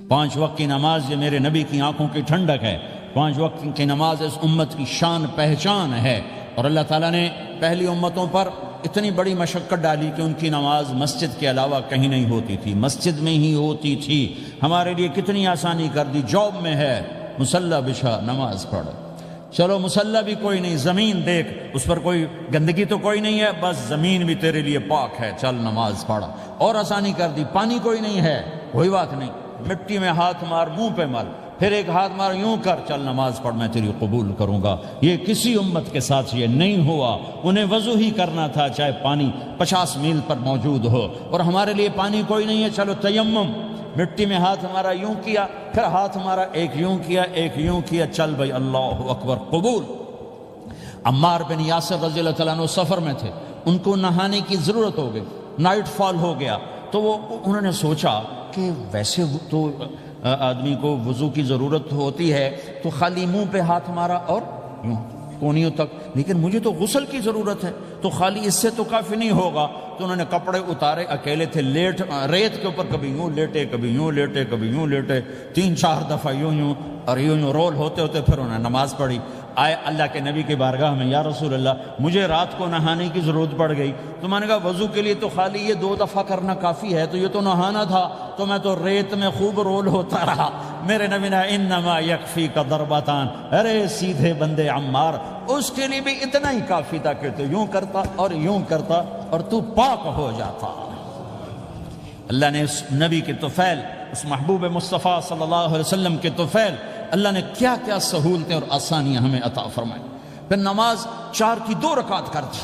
5 وقت کی نماز یہ میرے نبی کی آنکھوں کی ٹھنڈک ہے، 5 وقت کی نماز اس امت کی شان پہچان ہے۔ اور اللہ تعالیٰ نے پہلی امتوں پر اتنی بڑی مشقت ڈالی کہ ان کی نماز مسجد کے علاوہ کہیں نہیں ہوتی تھی، مسجد میں ہی ہوتی تھی۔ ہمارے لیے کتنی آسانی کر دی، جاب میں ہے مصلی بچھا نماز پڑھ، چلو مصلی بھی کوئی نہیں، زمین دیکھ اس پر کوئی گندگی تو کوئی نہیں ہے، بس زمین بھی تیرے لیے پاک ہے، چل نماز پڑھ۔ اور آسانی کر دی، پانی کوئی نہیں ہے، کوئی بات نہیں، مٹی میں ہاتھ مار، منہ پہ مل، پھر ایک ہاتھ مار، یوں کر، چل نماز پڑھ، میں تیری قبول کروں گا۔ یہ کسی امت کے ساتھ یہ نہیں ہوا، انہیں وضو ہی کرنا تھا چاہے پانی 50 میل پر موجود ہو۔ اور ہمارے لیے پانی کوئی نہیں ہے، چلو تیمم، مٹی میں ہاتھ ہمارا یوں کیا، پھر ہاتھ ہمارا ایک یوں کیا، ایک یوں کیا، چل بھائی اللہ اکبر قبول۔ عمار بن یاسر رضی اللہ تعالیٰ عنہ سفر میں تھے، ان کو نہانے کی ضرورت ہو گئی، نائٹ فال ہو گیا، تو انہوں نے سوچا کہ ویسے تو آدمی کو وضو کی ضرورت ہوتی ہے تو خالی منہ پہ ہاتھ مارا اور یوں کونیوں تک، لیکن مجھے تو غسل کی ضرورت ہے، تو خالی اس سے تو کافی نہیں ہوگا۔ تو انہوں نے کپڑے اتارے، اکیلے تھے، ریت کے اوپر کبھی یوں لیٹے، کبھی یوں لیٹے، کبھی یوں لیٹے، 3-4 دفعہ یوں اور یوں رول ہوتے ہوتے پھر انہوں نے نماز پڑھی۔ آئے اللہ کے نبی کی بارگاہ میں، یا رسول اللہ مجھے رات کو نہانے کی ضرورت پڑ گئی، تو میں نے کہا وضو کے لیے تو خالی یہ 2 دفعہ کرنا کافی ہے، تو یہ تو نہانا تھا، تو میں تو ریت میں خوب رول ہوتا رہا۔ میرے نبی نے انما یکفیک ضربتان، ارے سیدھے بندے عمار، اس کے لیے بھی اتنا ہی کافی تھا کہ تو یوں کرتا اور یوں کرتا اور تو پاک ہو جاتا۔ اللہ نے اس نبی کے طفیل، اس محبوب مصطفیٰ صلی اللہ علیہ وسلم کے طفیل، اللہ نے کیا کیا سہولتیں اور آسانیاں ہمیں عطا فرمائیں۔ پھر نماز 4 کی 2 رکعت کر دی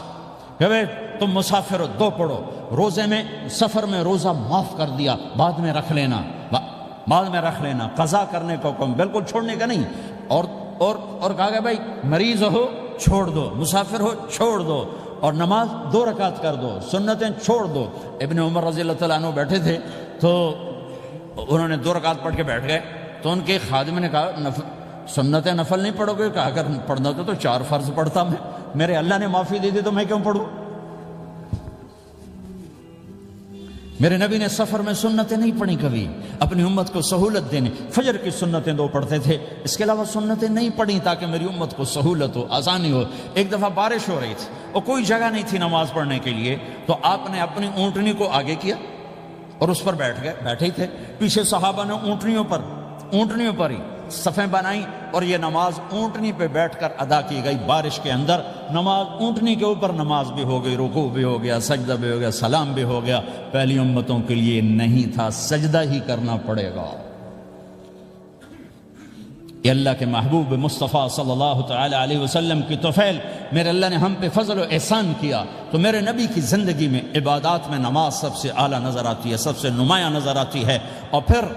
کہ بھئی تم مسافر ہو 2 پڑھو، روزے میں سفر میں روزہ معاف کر دیا، بعد میں رکھ لینا، بعد میں رکھ لینا، قضا کرنے کو حکم، بالکل چھوڑنے کا نہیں۔ اور کہا کہ بھائی مریض ہو چھوڑ دو، مسافر ہو چھوڑ دو، اور نماز 2 رکعت کر دو، سنتیں چھوڑ دو۔ ابن عمر رضی اللہ تعالیٰ عنہ بیٹھے تھے تو انہوں نے 2 رکعت پڑھ کے بیٹھ گئے، تو ان کے خادم نے کہا سنتیں نفل نہیں پڑھو گے؟ کہا اگر پڑھنا تو 4 فرض پڑھتا میں، میرے اللہ نے معافی دے دی تو میں کیوں پڑھوں؟ میرے نبی نے سفر میں سنتیں نہیں پڑھی کبھی، اپنی امت کو سہولت دینے، فجر کی سنتیں 2 پڑھتے تھے، اس کے علاوہ سنتیں نہیں پڑھی تاکہ میری امت کو سہولت ہو، آسانی ہو۔ ایک دفعہ بارش ہو رہی تھی اور کوئی جگہ نہیں تھی نماز پڑھنے کے لیے، تو آپ نے اپنی اونٹنی کو آگے کیا اور اس پر بیٹھ گئے، بیٹھے ہی تھے، پیچھے صحابہ نے اونٹنیوں پر ہی صفیں بنائیں، اور یہ نماز اونٹنی پہ بیٹھ کر ادا کی گئی بارش کے اندر۔ نماز اونٹنی کے اوپر نماز بھی ہو گئی، رکوع بھی ہو گیا، سجدہ بھی ہو گیا، سلام بھی ہو گیا۔ پہلی امتوں کے لیے نہیں تھا، سجدہ ہی کرنا پڑے گا۔ یہ اللہ کے محبوب مصطفیٰ صلی اللہ تعالی علیہ وسلم کی طفیل، میرے اللہ نے ہم پہ فضل و احسان کیا، تو میرے نبی کی زندگی میں عبادات میں نماز سب سے اعلیٰ نظر آتی ہے، سب سے نمایاں نظر آتی ہے۔ اور پھر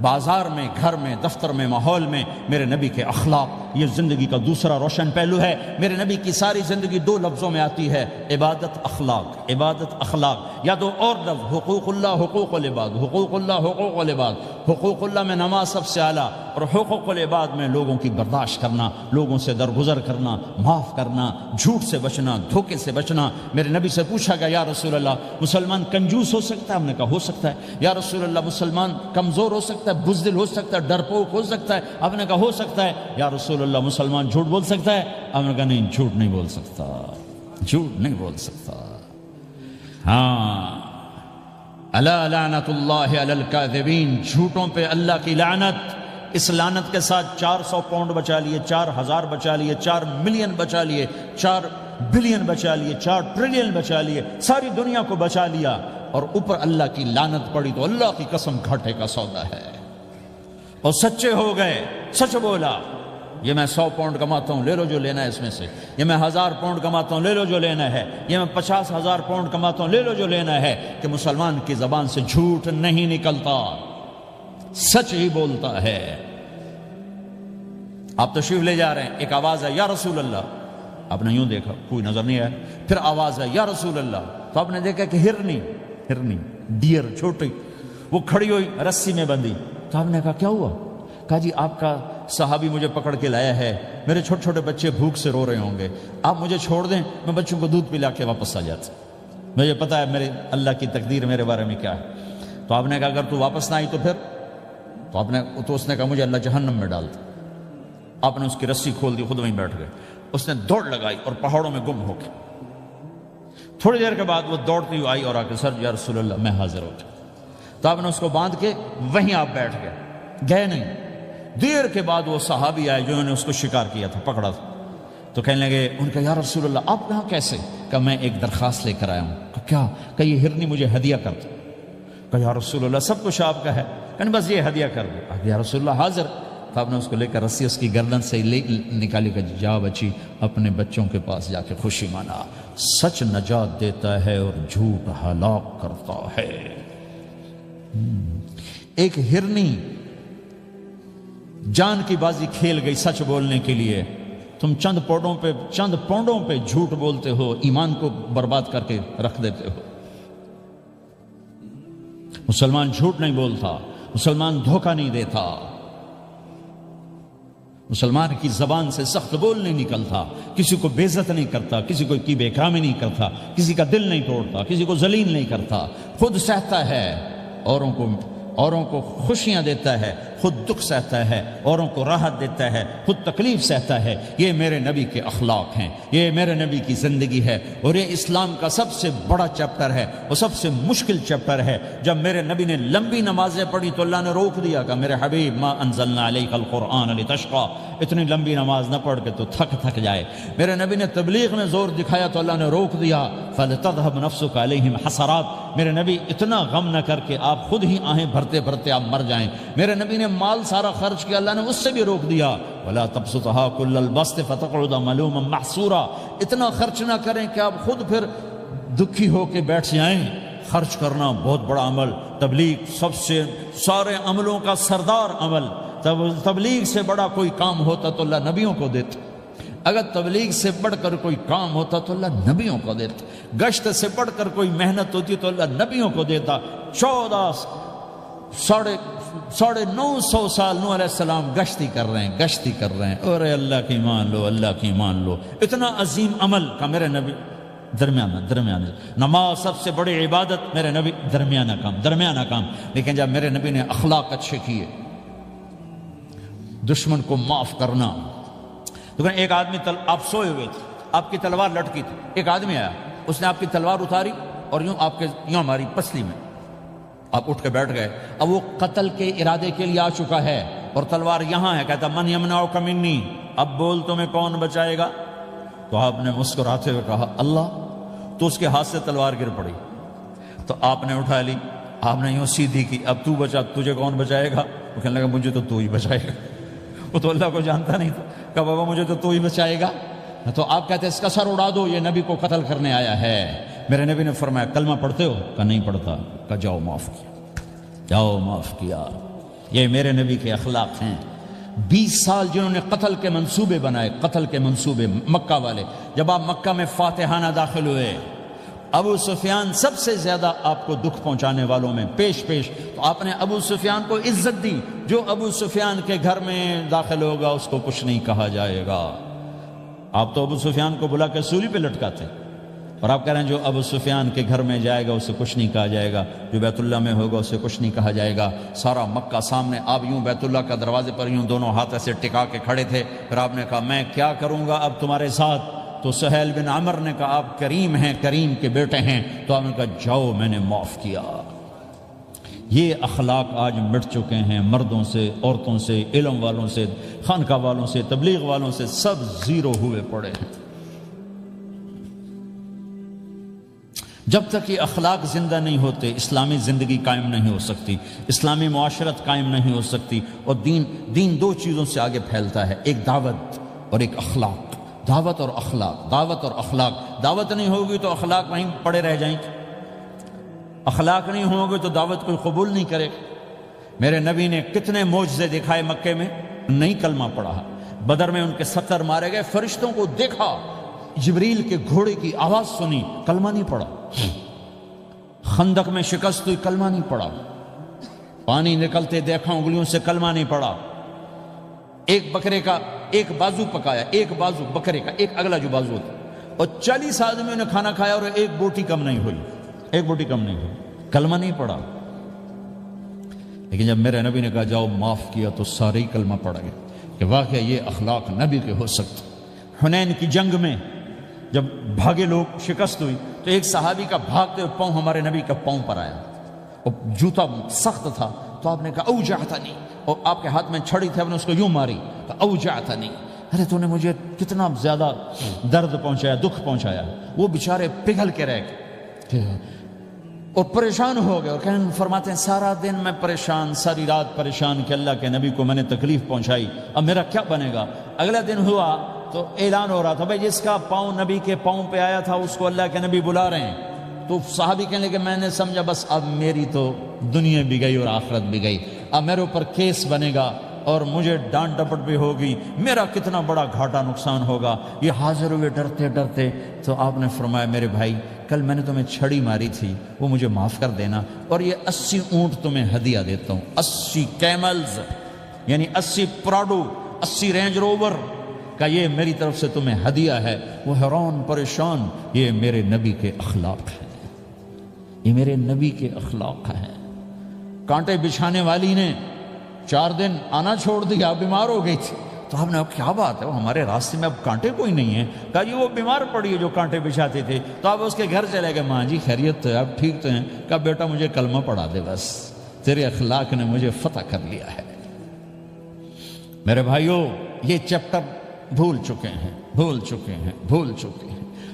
بازار میں، گھر میں، دفتر میں، ماحول میں میرے نبی کے اخلاق، یہ زندگی کا دوسرا روشن پہلو ہے۔ میرے نبی کی ساری زندگی 2 لفظوں میں آتی ہے، عبادت اخلاق، عبادت اخلاق، یا 2 اور لفظ، حقوق اللہ حقوق العباد، حقوق اللہ حقوق العباد۔ حقوق اللہ میں نماز سب سے اعلیٰ، اور حقوق العباد میں لوگوں کی برداشت کرنا، لوگوں سے درگزر کرنا، معاف کرنا، جھوٹ سے بچنا، دھوکے سے بچنا۔ میرے نبی سے پوچھا گیا یا رسول اللہ مسلمان کنجوس ہو سکتا ہے؟ ہم نے کہا ہو سکتا ہے۔ یا رسول اللہ مسلمان کمزور ہو سکتا ہے، بزدل ہو سکتا ہے، ڈرپوک ہو سکتا ہے؟ آپ نے کہا ہو سکتا ہے۔ یا رسول اللہ مسلمان جھوٹ بول سکتا ہے؟ آپ نے کہا نہیں، جھوٹ نہیں بول سکتا، جھوٹ نہیں بول سکتا۔ ہاں، الا لعنت اللہ علی الکاذبین، جھوٹوں پہ اللہ کی لعنت۔ اس لعنت کے ساتھ 400 پاؤنڈ بچا لیے، 4000 بچا لیے، 4 ملین بچا لیے، 4 بلین بچا لیے، 4 ٹریلین بچا لیے، ساری دنیا کو بچا لیا، اور اوپر اللہ کی لعنت پڑی تو اللہ کی قسم گھاٹے کا سودا ہے۔ اور سچے ہو گئے، سچ بولا، یہ میں 100 پاؤنڈ کماتا ہوں، لے لو جو لینا ہے اس میں سے، یہ میں 1000 پاؤنڈ کماتا ہوں، لے لو جو لینا ہے، یہ میں 50,000 پاؤنڈ کماتا ہوں، لے لو جو لینا ہے، کہ مسلمان کی زبان سے جھوٹ نہیں نکلتا، سچ ہی بولتا ہے۔ آپ تشریف لے جا رہے ہیں، ایک آواز ہے یا رسول اللہ، آپ نے یوں دیکھا، کوئی نظر نہیں آیا، پھر آواز ہے یا رسول اللہ، تو آپ نے دیکھا کہ ہرنی ڈیر چھوٹی وہ کھڑی ہوئی، رسی میں بندھی، تو آپ نے کہا کیا ہوا؟ کہا جی آپ کا صحابی مجھے پکڑ کے لایا ہے، میرے چھوٹے چھوٹے بچے بھوک سے رو رہے ہوں گے، آپ مجھے چھوڑ دیں، میں بچوں کو دودھ پلا کے واپس آ جاتا، مجھے پتا ہے میرے اللہ کی تقدیر میرے بارے میں کیا ہے۔ تو آپ نے کہا اگر تو واپس نہ آئی تو پھر تو اس نے کہا مجھے اللہ جہنم میں ڈال دے۔ آپ نے اس کی رسی کھول دی، خود وہیں بیٹھ گئے۔ اس نے دوڑ لگائی اور پہاڑوں میں گم ہو گئے۔ تھوڑی دیر کے بعد وہ دوڑتی ہوئی آئی اور آ کے سر یا رسول اللہ میں حاضر ہو گیا۔ تو آپ نے اس کو باندھ کے وہیں آپ بیٹھ گئے نہیں۔ دیر کے بعد وہ صحابی آئے جنہوں نے اس کو شکار کیا تھا، پکڑا تھا، تو کہنے لگے، ان کا یا رسول اللہ آپ یہاں کیسے؟ کہا میں ایک درخواست لے کر آیا ہوں۔ کہا کیا؟ کہ یہ ہرنی مجھے ہدیہ کر دو۔ کہا یا رسول اللہ سب کچھ آپ کا ہے، کہنے بس یہ ہدیہ کر دو۔ یا رسول اللہ حاضر۔ تو آپ نے اس کو لے کر رسی اس کی گردن سے نکالی کہ جا بچی اپنے بچوں کے پاس جا کے خوشی منا، سچ نجات دیتا ہے اور جھوٹ ہلاک کرتا ہے۔ ایک ہرنی جان کی بازی کھیل گئی سچ بولنے کے لیے، تم چند پونڈوں پہ جھوٹ بولتے ہو، ایمان کو برباد کر کے رکھ دیتے ہو۔ مسلمان جھوٹ نہیں بولتا، مسلمان دھوکہ نہیں دیتا، مسلمان کی زبان سے سخت بول نہیں نکلتا، کسی کو بے عزت نہیں کرتا، کسی کو کی بے اکرامی نہیں کرتا، کسی کا دل نہیں توڑتا، کسی کو ذلیل نہیں کرتا، خود سہتا ہے، اوروں کو خوشیاں دیتا ہے، خود دکھ سہتا ہے، اوروں کو راحت دیتا ہے، خود تکلیف سہتا ہے۔ یہ میرے نبی کے اخلاق ہیں، یہ میرے نبی کی زندگی ہے، اور یہ اسلام کا سب سے بڑا چیپٹر ہے اور سب سے مشکل چیپٹر ہے۔ جب میرے نبی نے لمبی نمازیں پڑھی تو اللہ نے روک دیا کہ میرے حبیب ما انزلنا علیک القرآن لتشقى، اتنی لمبی نماز نہ پڑھ کے تو تھک جائے۔ میرے نبی نے تبلیغ میں زور دکھایا تو اللہ نے روک دیا، فلتذهب نفسك علیہم حسرات، میرے نبی اتنا غم نہ کر کے آپ خود ہی آہیں بھرتے بھرتے آپ مر جائیں۔ میرے نبی نے مال سارا خرچ کیا، اللہ نے اس سے بھی روک دیا، ولا تبسطها كل البسط فتقعد ملوما محسورا، اتنا خرچ نہ کریں کہ آپ خود پھر دکھی ہو کے بیٹھ جائیں۔ خرچ کرنا بہت بڑا عمل، تبلیغ سب سے سارے عملوں کا سردار عمل، تبلیغ سے بڑا کوئی کام ہوتا تو اللہ نبیوں کو دیتا، اگر تبلیغ سے بڑھ کر کوئی کام ہوتا تو اللہ نبیوں کو دیتا، گشت سے بڑھ کر کوئی محنت ہوتی تو اللہ نبیوں کو دیتا۔ 950 سال نوح علیہ السلام گشتی کر رہے ہیں، اور اللہ کی مان لو، اتنا عظیم عمل کا میرے نبی درمیانہ نماز سب سے بڑی عبادت، میرے نبی درمیانہ کام، لیکن جب میرے نبی نے اخلاق اچھے کیے، دشمن کو معاف کرنا۔ تو ایک آدمی آپ سوئے ہوئے تھے، آپ کی تلوار لٹکی تھی، ایک آدمی آیا، اس نے آپ کی تلوار اتاری اور یوں ہماری پسلی میں، آپ اٹھ کے بیٹھ گئے۔ اب وہ قتل کے ارادے کے لیے آ چکا ہے اور تلوار یہاں ہے، کہتا من یمنعک منی، اب بول تمہیں کون بچائے گا؟ تو آپ نے مسکراتے ہوئے کہا اللہ، تو اس کے ہاتھ سے تلوار گر پڑی، تو آپ نے اٹھا لی، آپ نے یوں سیدھی کی، اب تو بچا، تجھے کون بچائے گا؟ وہ کہنے لگا مجھے تو ہی بچائے گا۔ وہ تو اللہ کو جانتا نہیں تھا، کہا بابا مجھے تو ہی بچائے گا۔ تو آپ کہتے ہیں اس کا سر اڑا دو، یہ نبی کو قتل کرنے آیا ہے۔ میرے نبی نے فرمایا کلمہ پڑھتے ہو؟ کہا نہیں پڑھتا۔ کہا جاؤ معاف کیا۔ یہ میرے نبی کے اخلاق ہیں۔ 20 سال جنہوں نے قتل کے منصوبے بنائے، مکہ والے، جب آپ مکہ میں فاتحانہ داخل ہوئے، ابو سفیان سب سے زیادہ آپ کو دکھ پہنچانے والوں میں پیش، تو آپ نے ابو سفیان کو عزت دی۔ جو ابو سفیان کے گھر میں داخل ہوگا اس کو کچھ نہیں کہا جائے گا۔ آپ تو ابو سفیان کو بلا کے سولی پہ لٹکاتے، اور آپ کہہ رہے ہیں جو ابو سفیان کے گھر میں جائے گا اسے کچھ نہیں کہا جائے گا، جو بیت اللہ میں ہوگا اسے کچھ نہیں کہا جائے گا۔ سارا مکہ سامنے، آپ یوں بیت اللہ کا دروازے پر یوں دونوں ہاتھ ایسے ٹکا کے کھڑے تھے۔ پھر آپ نے کہا میں کیا کروں گا اب تمہارے ساتھ؟ تو سہیل بن عمر نے کہا آپ کریم ہیں، کریم کے بیٹے ہیں۔ تو آپ نے کہا جاؤ میں نے معاف کیا۔ یہ اخلاق آج مٹ چکے ہیں، مردوں سے، عورتوں سے، علم والوں سے، خانقاہ والوں سے، تبلیغ والوں سے، سب زیرو ہوئے پڑے ہیں۔ جب تک یہ اخلاق زندہ نہیں ہوتے اسلامی زندگی قائم نہیں ہو سکتی، اسلامی معاشرت قائم نہیں ہو سکتی۔ اور دین دو چیزوں سے آگے پھیلتا ہے، ایک دعوت اور ایک اخلاق۔ دعوت اور اخلاق، دعوت نہیں ہوگی تو اخلاق وہیں پڑے رہ جائیں گے، اخلاق نہیں ہوں گے تو دعوت کوئی قبول نہیں کرے گا۔ میرے نبی نے کتنے معجزے دکھائے مکے میں، نہیں کلمہ پڑھا۔ بدر میں ان کے 70 مارے گئے، فرشتوں کو دیکھا، جبریل کے گھوڑے کی آواز سنی، کلمہ نہیں پڑھا۔ خندق میں شکست ہوئی، کلمہ نہیں پڑھا۔ پانی نکلتے دیکھا انگلیوں سے، کلمہ نہیں پڑھا۔ ایک بکرے کا ایک بازو پکایا، ایک بازو بکرے کا، ایک اگلا جو بازو ہوتا، اور 40 آدمیوں نے کھانا کھایا اور ایک بوٹی کم نہیں ہوئی، کلمہ نہیں پڑھا۔ لیکن جب میرے نبی نے کہا جاؤ معاف کیا تو سارے ہی کلمہ پڑ گئے کہ واقعہ یہ اخلاق نبی کے ہو سکتے۔ حنین کی جنگ میں جب بھاگے لوگ، شکست ہوئی، تو ایک صحابی کا بھاگتے ہوئے پاؤں ہمارے نبی کا پاؤں پر آیا، اور جوتا سخت تھا، تو آپ نے کہا اوجعتنی، اور آپ کے ہاتھ میں چھڑی تھی، آپ نے اس کو یوں ماری، کہا اوجعتنی، ارے تو نے مجھے کتنا زیادہ درد پہنچایا، دکھ پہنچایا۔ وہ بیچارے پگھل کے رہ گئے اور پریشان ہو گئے، اور فرماتے ہیں سارا دن میں پریشان، ساری رات پریشان کہ اللہ کے نبی کو میں نے تکلیف پہنچائی، اب میرا کیا بنے گا۔ اگلا دن ہوا تو اعلان ہو رہا تھا بھائی جس کا پاؤں نبی کے پاؤں پہ آیا تھا اس کو اللہ کے نبی بلا رہے ہیں۔ تو صحابی کہنے لگے میں نے سمجھا بس اب میری تو دنیا بھی گئی اور آخرت بھی گئی، اب میرے اوپر کیس بنے گا اور مجھے ڈانٹ ڈپٹ بھی ہوگی، میرا کتنا بڑا گھاٹا نقصان ہوگا۔ یہ حاضر ہوئے ڈرتے ڈرتے، تو آپ نے فرمایا میرے بھائی کل میں نے تمہیں چھڑی ماری تھی، وہ مجھے معاف کر دینا، اور یہ 80 اونٹ تمہیں ہدیہ دیتا ہوں، 80 کیملز یعنی 80 پراڈو، 80 رینج روور کا یہ میری طرف سے تمہیں ہدیہ ہے۔ وہ حیران پریشان، یہ میرے نبی کے اخلاق ہیں، یہ میرے نبی کے اخلاق ہیں۔ کانٹے بچھانے والی نے 4 دن آنا چھوڑ دیا، بیمار ہو گئی تھی، تو آپ نے اب کیا بات ہے، وہ ہمارے راستے میں اب کانٹے کوئی نہیں ہیں، کہا جی وہ بیمار پڑی ہے جو کانٹے بچھاتے تھے، تو آپ اس کے گھر چلے گئے، ماں جی خیریت تو ہے، اب ٹھیک تو ہیں، کہا بیٹا مجھے کلمہ پڑھا دے، بس تیرے اخلاق نے مجھے فتح کر لیا ہے۔ میرے بھائیوں یہ چیپٹر بھول چکے ہیں۔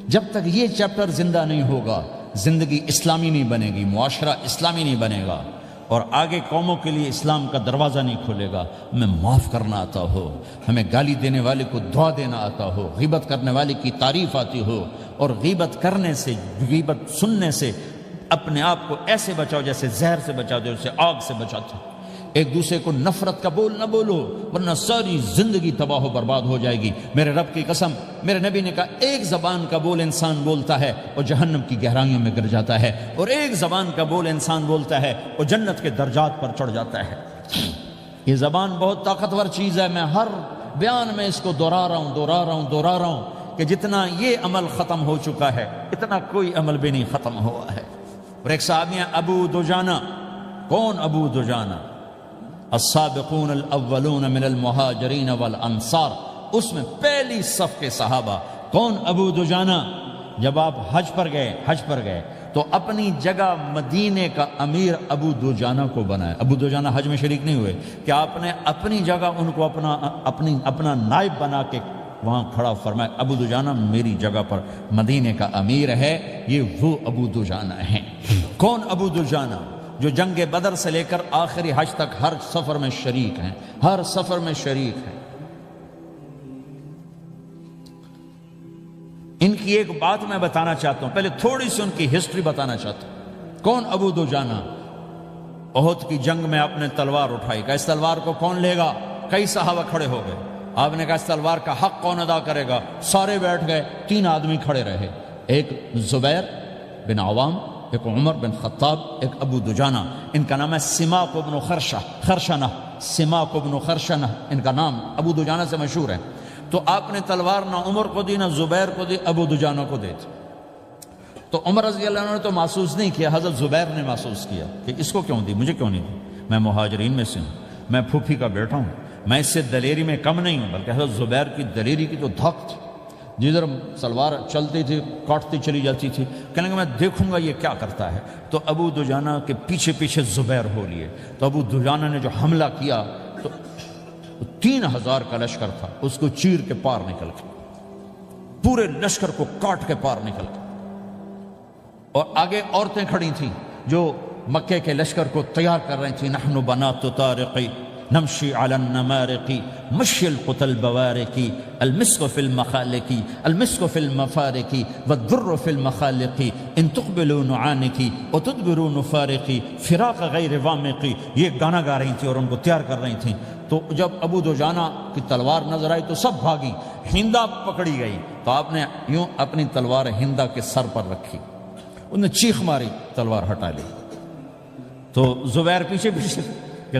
جب تک یہ چیپٹر زندہ نہیں ہوگا زندگی اسلامی نہیں بنے گی، معاشرہ اسلامی نہیں بنے گا، اور آگے قوموں کے لیے اسلام کا دروازہ نہیں کھلے گا۔ ہمیں معاف کرنا آتا ہو، ہمیں گالی دینے والے کو دعا دینا آتا ہو، غیبت کرنے والے کی تعریف آتی ہو، اور غیبت کرنے سے، غیبت سننے سے اپنے آپ کو ایسے بچاؤ جیسے زہر سے بچاتے ہو، اسے آگ سے بچاتے ہو۔ ایک دوسرے کو نفرت کا بول نہ بولو ورنہ ساری زندگی تباہ و برباد ہو جائے گی۔ میرے رب کی قسم، میرے نبی نے کہا ایک زبان کا بول انسان بولتا ہے اور جہنم کی گہرائیوں میں گر جاتا ہے، اور ایک زبان کا بول انسان بولتا ہے اور جنت کے درجات پر چڑھ جاتا ہے۔ یہ زبان بہت طاقتور چیز ہے، میں ہر بیان میں اس کو دہرا رہا ہوں کہ جتنا یہ عمل ختم ہو چکا ہے اتنا کوئی عمل بھی نہیں ختم ہوا ہے۔ اور ایک صحابی ہیں ابو دجانہ۔ کون ابو دجانہ؟ السابقون الاولون من المہاجرین والانصار، اس میں پہلی صف کے صحابہ۔ کون ابو دجانہ؟ جب آپ حج پر گئے تو اپنی جگہ مدینے کا امیر ابو دجانہ کو بنایا۔ ابو دجانہ حج میں شریک نہیں ہوئے کہ آپ نے اپنی جگہ ان کو اپنا نائب بنا کے وہاں کھڑا فرمایا ابو دجانہ میری جگہ پر مدینے کا امیر ہے، یہ وہ ابو دجانہ ہیں۔ کون ابو دجانہ؟ جو جنگ بدر سے لے کر آخری حج تک ہر سفر میں شریک ہیں، ہر سفر میں شریک ہیں۔ ان کی ایک بات میں بتانا چاہتا ہوں، پہلے تھوڑی سی ان کی ہسٹری بتانا چاہتا ہوں۔ کون ابو دجانہ؟ احد کی جنگ میں آپ نے تلوار اٹھائی، کہا اس تلوار کو کون لے گا؟ کئی صحابہ کھڑے ہو گئے۔ آپ نے کہا اس تلوار کا حق کون ادا کرے گا؟ سارے بیٹھ گئے، 3 آدمی کھڑے رہے، ایک زبیر بن عوام، ایک عمر بن خطاب، ایک ابو دجانہ۔ ان کا نام ہے سماک بن خرشنہ، سماک بن خرشنہ ان کا نام ابو دجانہ سے مشہور ہے۔ تو آپ نے تلوار نہ عمر کو دی نہ زبیر کو دی، ابو دجانہ کو دی۔ تو عمر رضی اللہ عنہ نے تو محسوس نہیں کیا، حضرت زبیر نے محسوس کیا کہ اس کو کیوں دی، مجھے کیوں نہیں دی، میں مہاجرین میں سے ہوں، میں پھوپھی کا بیٹا ہوں، میں اس سے دلیری میں کم نہیں ہوں۔ بلکہ حضرت زبیر کی دلیری کی تو دھک تھی، جدھر سلوار چلتی تھی کاٹتی چلی جاتی تھی، کہنے لگا میں دیکھوں گا یہ کیا کرتا ہے۔ تو ابو دجانہ کے پیچھے پیچھے زبیر ہو لیے۔ تو ابو دجانہ نے جو حملہ کیا تو 3000 کا لشکر تھا، اس کو چیر کے پار نکل کے، پورے لشکر کو کاٹ کے پار نکل کے، اور آگے عورتیں کھڑی تھیں جو مکے کے لشکر کو تیار کر رہی تھیں۔ نحن بنات طارقی نمشی علی النمارق مشی القتل بوارق المسک فی المخالق المسک فی المفارق والدر فی المخالق ان تقبلوا نعانقی وتدبروا نفارقی فراق غیر وامقی۔ یہ گانا گا رہی تھیں اور ان کو تیار کر رہی تھیں۔ تو جب ابو دجانہ کی تلوار نظر آئی تو سب بھاگی، ہندا پکڑی گئی، تو آپ نے یوں اپنی تلوار ہندا کے سر پر رکھی، انہوں نے چیخ ماری، تلوار ہٹا لی۔ تو زبیر پیچھے پیچھے کہ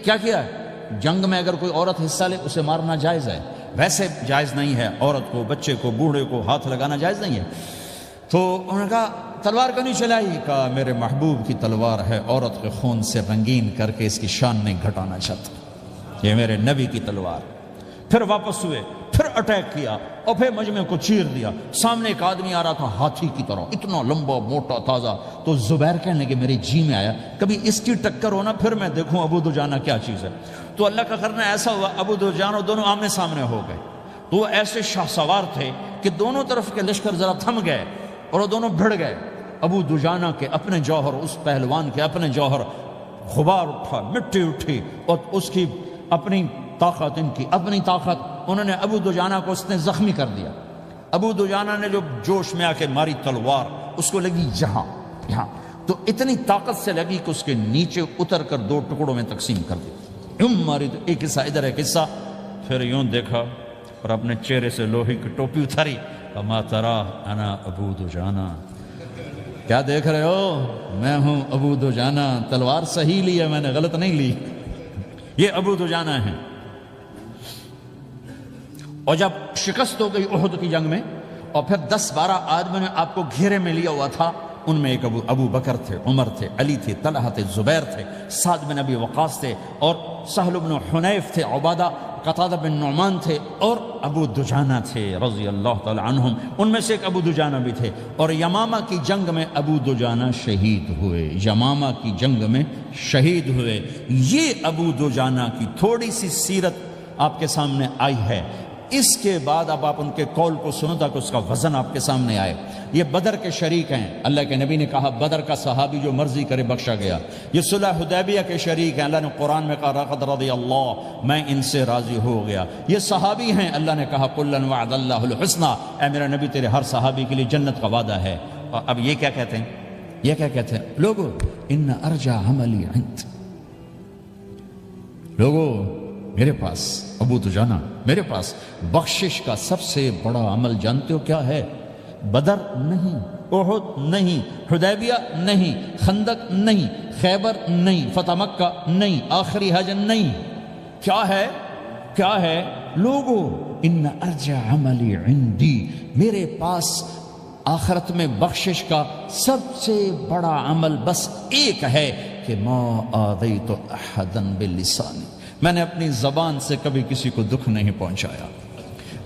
کیا کیا ہے؟ جنگ میں اگر کوئی عورت حصہ لے اسے مارنا جائز ہے، ویسے جائز نہیں ہے، عورت کو، بچے کو، بوڑھے کو ہاتھ لگانا جائز نہیں ہے۔ تو انہوں نے کہا تلوار کیوں نہیں چلائی؟ کہا میرے محبوب کی تلوار ہے، عورت کے خون سے رنگین کر کے اس کی شان نہیں گھٹانا چاہتا، یہ میرے نبی کی تلوار۔ پھر واپس ہوئے، پھر اٹیک کیا اور پھر مجمع کو چیر دیا۔ سامنے ایک آدمی آ رہا تھا ہاتھی کی طرح، اتنا لمبا موٹا تازہ، تو زبیر کہنے لگے میرے جی میں آیا کبھی اس کی ٹکر ہونا پھر میں دیکھوں ابو دجانہ کیا چیز ہے۔ تو اللہ کا کرنا ایسا ہوا ابو دجانہ دونوں آمنے سامنے ہو گئے، تو وہ ایسے شاہ سوار تھے کہ دونوں طرف کے لشکر ذرا تھم گئے اور وہ دونوں بھڑ گئے۔ ابو دجانہ کے اپنے جوہر، اس پہلوان کے اپنے جوہر، غبار اٹھا، مٹی اٹھی، اور اس کی اپنی طاقت، ان کی اپنی طاقت، انہوں نے ابو دجانہ کو اس نے زخمی کر دیا۔ ابو دجانہ نے جو جوش میں آ کے ماری تلوار، اس کو لگی یہاں، تو اتنی طاقت سے لگی کہ اس کے نیچے اتر کر 2 ٹکڑوں میں تقسیم کر دی۔ یوں ماری تو ایک حصہ ادھر، ایک حصہ، پھر یوں دیکھا اور اپنے چہرے سے لوہے کی ٹوپی اتاری، اما ترا انا ابو دجانہ، کیا دیکھ رہے ہو؟ میں ہوں ابو دجانہ، تلوار صحیح لی ہے میں نے، غلط نہیں لی، یہ ابو دجانہ ہیں۔ اور جب شکست ہو گئی احد کی جنگ میں، اور پھر 10-12 آدمی نے آپ کو گھیرے میں لیا ہوا تھا، ان میں ایک ابو بکر تھے، عمر تھے، علی تھے، طلحہ تھے، زبیر تھے، سعد بن ابی وقاص تھے، اور سہل بن حنیف تھے، عبادہ قتادہ بن نعمان تھے، اور ابو دجانہ تھے رضی اللہ تعالی عنہم، ان میں سے ایک ابو دجانہ بھی تھے۔ اور یمامہ کی جنگ میں ابو دجانہ شہید ہوئے، یمامہ کی جنگ میں شہید ہوئے۔ یہ ابو دجانہ کی تھوڑی سی سیرت آپ کے سامنے آئی ہے۔ اس کے بعد اب آپ ان کے قول کو سنو تاکہ اس کا وزن آپ کے سامنے آئے۔ یہ بدر کے شریک ہیں، اللہ کے نبی نے کہا بدر کا صحابی جو مرضی کرے بخشا گیا۔ یہ صلح حدیبیہ کے شریک ہیں، اللہ نے قرآن میں کہا لقد رضی اللہ، میں ان سے راضی ہو گیا۔ یہ صحابی ہیں، اللہ نے کہا کلا وعد اللہ الحسنی، اے میرا نبی تیرے ہر صحابی کے لیے جنت کا وعدہ ہے۔ اور اب یہ کیا کہتے ہیں؟ یہ کیا کہتے ہیں؟ لوگو ان ارجع عملی عند، لوگو میرے پاس، ابو دجانہ میرے پاس بخشش کا سب سے بڑا عمل جانتے ہو کیا ہے؟ بدر نہیں، احد نہیں، حدیبیہ نہیں، خندق نہیں، خیبر نہیں، فتح مکہ نہیں، آخری حج نہیں، کیا ہے؟ کیا ہے؟ لوگو ان ارجع عملی عندی، میرے پاس آخرت میں بخشش کا سب سے بڑا عمل بس ایک ہے کہ ما آذیت احدا بلسانی، میں نے اپنی زبان سے کبھی کسی کو دکھ نہیں پہنچایا۔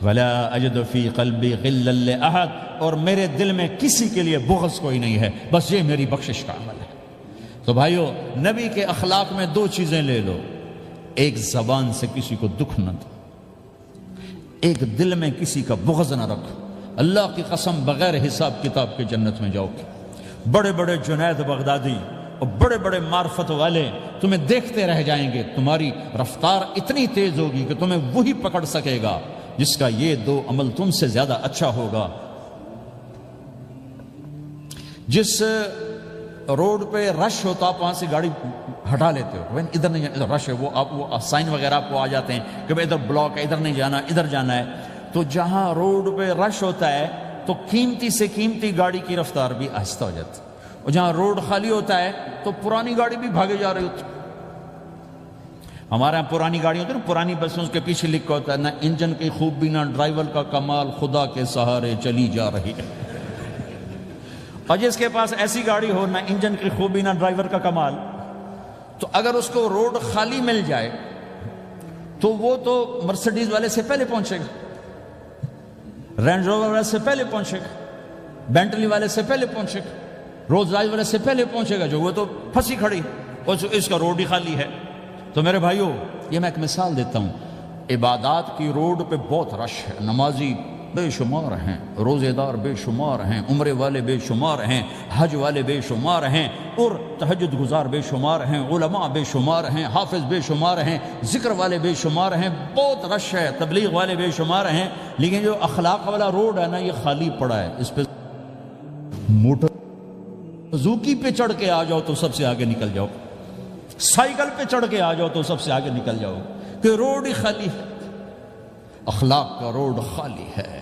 ولا اجد فی قلبی غلا لاحد، اور میرے دل میں کسی کے لیے بغض کوئی نہیں ہے، بس یہ میری بخشش کا عمل ہے۔ تو بھائیو، نبی کے اخلاق میں 2 چیزیں لے لو، ایک زبان سے کسی کو دکھ نہ دو، ایک دل میں کسی کا بغض نہ رکھو۔ اللہ کی قسم بغیر حساب کتاب کے جنت میں جاؤ گے۔ بڑے بڑے جنید بغدادی اور بڑے بڑے معرفت والے تمہیں دیکھتے رہ جائیں گے، تمہاری رفتار اتنی تیز ہوگی کہ تمہیں وہی پکڑ سکے گا جس کا یہ 2 عمل تم سے زیادہ اچھا ہوگا۔ جس روڈ پہ رش ہوتا آپ وہاں سے گاڑی ہٹا لیتے ہو، ادھر نہیں جانا، ادھر رش ہے، وہ سائن وغیرہ آپ کو آ جاتے ہیں کہ ادھر بلاک ہے، ادھر نہیں جانا، ادھر جانا ہے۔ تو جہاں روڈ پہ رش ہوتا ہے تو قیمتی سے قیمتی گاڑی کی رفتار بھی آہستہ ہو جاتی ہے، اور جہاں روڈ خالی ہوتا ہے تو پرانی گاڑی بھی بھاگے جا رہی ہوتی ہے۔ ہمارے یہاں پرانی گاڑی ہوتی ہے نا، پرانی بسوں کے پیچھے لکھا ہوتا ہے نہ انجن کی خوبی نہ ڈرائیور کا کمال، خدا کے سہارے چلی جا رہی ہے۔ اور جس کے پاس ایسی گاڑی ہو، نہ انجن کی خوبی نہ ڈرائیور کا کمال، تو اگر اس کو روڈ خالی مل جائے تو وہ تو مرسیڈیز والے سے پہلے پہنچے گا، رینج روور والے سے پہلے پہنچے گا، بینٹلی والے سے پہلے پہنچے گا، روز رائز والے سے پہلے پہنچے گا، جو وہ تو پھنسی کھڑی اور اس کا روڈ ہی خالی ہے۔ تو میرے بھائیو، یہ میں ایک مثال دیتا ہوں، عبادات کی روڈ پہ بہت رش ہے، نمازی بے شمار ہیں، روزے دار بے شمار ہیں، عمرے والے بے شمار ہیں، حج والے بے شمار ہیں، اور تہجد گزار بے شمار ہیں، علماء بے شمار ہیں، حافظ بے شمار ہیں، ذکر والے بے شمار ہیں، بہت رش ہے، تبلیغ والے بے شمار ہیں، لیکن جو اخلاق والا روڈ ہے نا، یہ خالی پڑا ہے۔ اس پہ موٹر زوکی پہ چڑھ کے آ جاؤ تو سب سے آگے نکل جاؤ، سائیکل پہ چڑھ کے آ جاؤ تو سب سے آگے نکل جاؤ، کہ روڈ ہی خالی ہے، اخلاق کا روڈ خالی ہے۔